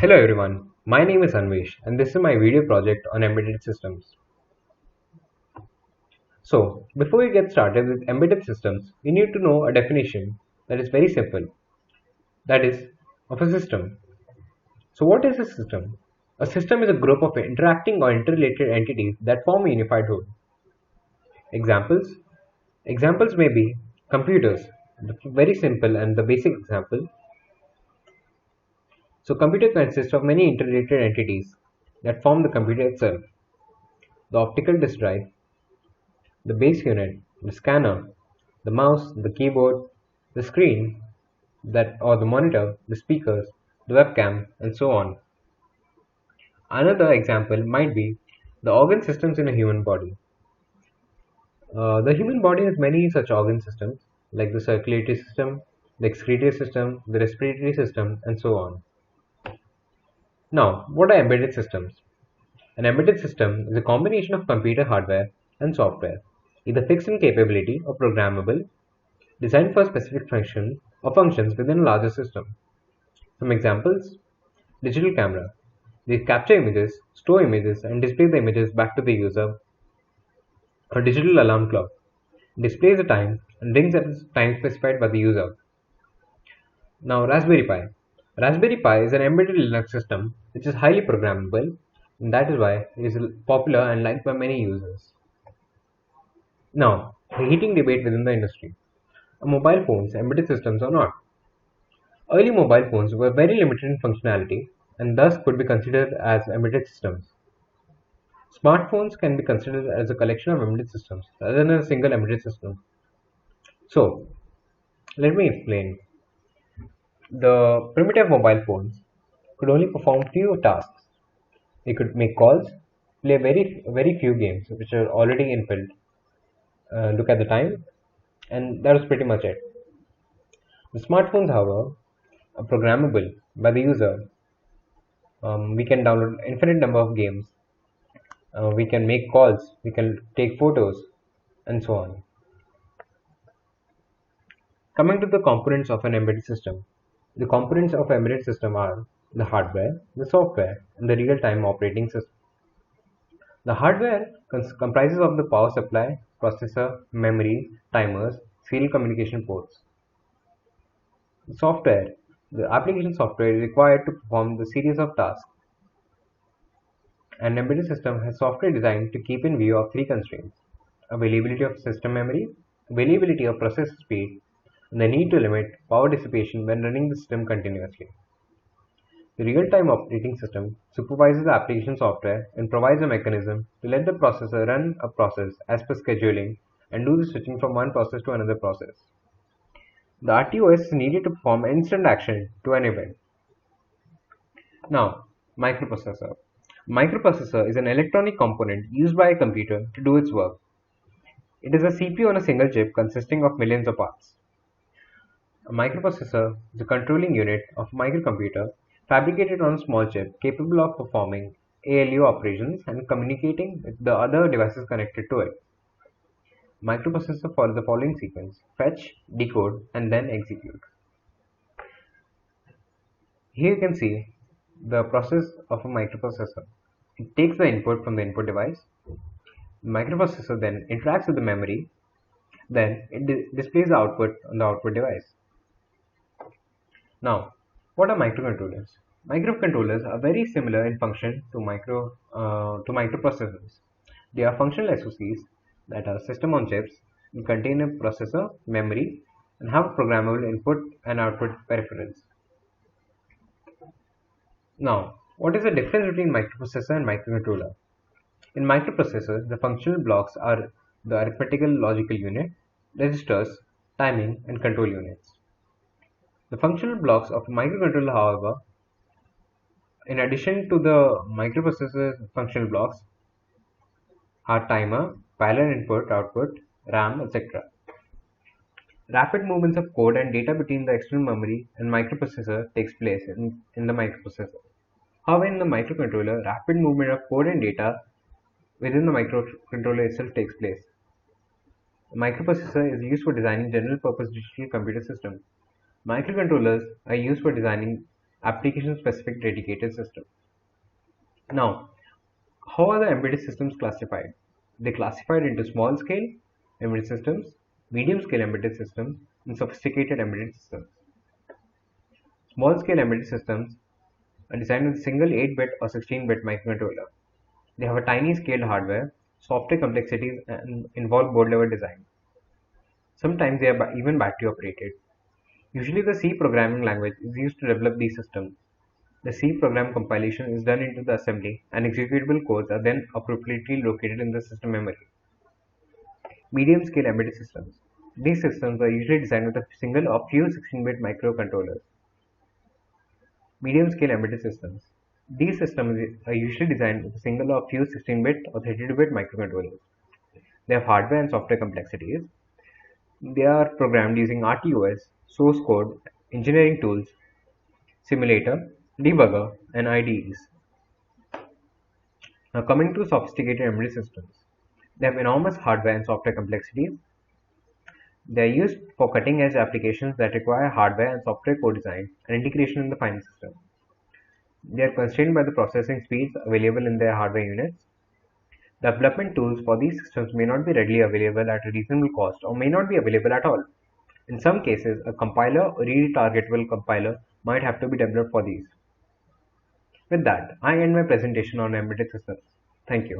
Hello everyone, my name is Anwesh and this is my video project on embedded systems. So, before we get started with embedded systems, we need to know a definition that is very simple, that is, of a system. So, what is a system? A system is a group of interacting or interrelated entities that form a unified whole. Examples? Examples may be computers, the very simple and the basic example. So, computer consists of many interrelated entities that form the computer itself. The optical disk drive, the base unit, the scanner, the mouse, the keyboard, the screen that or the monitor, the speakers, the webcam, and so on. Another example might be the organ systems in a human body. The human body has many such organ systems like the circulatory system, the excretory system, the respiratory system, and so on. Now, what are embedded systems? An embedded system is a combination of computer hardware and software, either fixed in capability or programmable, designed for a specific function or functions within a larger system. Some examples: digital camera. They capture images, store images, and display the images back to the user. A digital alarm clock displays the time and rings at the time specified by the user. Now, Raspberry Pi. Raspberry Pi is an embedded Linux system which is highly programmable, and that is why it is popular and liked by many users. Now, the heating debate within the industry. Are mobile phones embedded systems or not? Early mobile phones were very limited in functionality and thus could be considered as embedded systems. Smartphones can be considered as a collection of embedded systems rather than a single embedded system. So, let me explain. The primitive mobile phones could only perform few tasks. They could make calls, play very few games which are already inbuilt, look at the time, and that was pretty much it. The smartphones, however, are programmable by the user. We can download infinite number of games. We can make calls. We can take photos, and so on. Coming to the components of an embedded system, the components of embedded system are the hardware, the software, and the real-time operating system. The hardware comprises of the power supply, processor, memory, timers, serial communication ports. The software, the application software is required to perform the series of tasks. An embedded system has software designed to keep in view of three constraints: availability of system memory, availability of processor speed, and the need to limit power dissipation when running the system continuously. The real-time operating system supervises the application software and provides a mechanism to let the processor run a process as per scheduling and do the switching from one process to another process. The RTOS is needed to perform instant action to an event. Now, microprocessor. Microprocessor is an electronic component used by a computer to do its work. It is a CPU on a single chip consisting of millions of parts. A microprocessor is a controlling unit of a microcomputer fabricated on a small chip capable of performing ALU operations and communicating with the other devices connected to it. Microprocessor follows the following sequence: fetch, decode, and then execute. Here you can see the process of a microprocessor. It takes the input from the input device. The microprocessor then interacts with the memory. Then it displays the output on the output device. Now, what are microcontrollers? Microcontrollers are very similar in function to microprocessors. They are functional SoCs that are system on chips and contain a processor, memory, and have programmable input and output peripherals. Now, what is the difference between microprocessor and microcontroller? In microprocessors, the functional blocks are the arithmetical logical unit, registers, timing, and control units. The functional blocks of a microcontroller, however, in addition to the microprocessor functional blocks, are timer, parallel input, output, RAM, etc. Rapid movements of code and data between the external memory and microprocessor takes place in the microprocessor. However, in the microcontroller, rapid movement of code and data within the microcontroller itself takes place. The microprocessor is used for designing general purpose digital computer systems. Microcontrollers are used for designing application-specific dedicated systems. Now, how are the embedded systems classified? They classified into small-scale embedded systems, medium-scale embedded systems, and sophisticated embedded systems. Small-scale embedded systems are designed with a single 8-bit or 16-bit microcontroller. They have a tiny scaled hardware, software complexities, and involve board-level design. Sometimes they are even battery operated. Usually the C programming language is used to develop these systems. The C program compilation is done into the assembly and executable codes are then appropriately located in the system memory. Medium scale embedded systems. These systems are usually designed with a single or few 16-bit microcontrollers. Medium scale embedded systems. These systems are usually designed with a single or few 16-bit or 32-bit microcontrollers. They have hardware and software complexities. They are programmed using RTOS, source code, engineering tools, simulator, debugger, and IDEs. Now coming to sophisticated embedded systems. They have enormous hardware and software complexities. They are used for cutting-edge applications that require hardware and software co-design and integration in the final system. They are constrained by the processing speeds available in their hardware units. Development tools for these systems may not be readily available at a reasonable cost or may not be available at all. In some cases, a compiler or retargetable compiler might have to be developed for these. With that, I end my presentation on embedded systems. Thank you.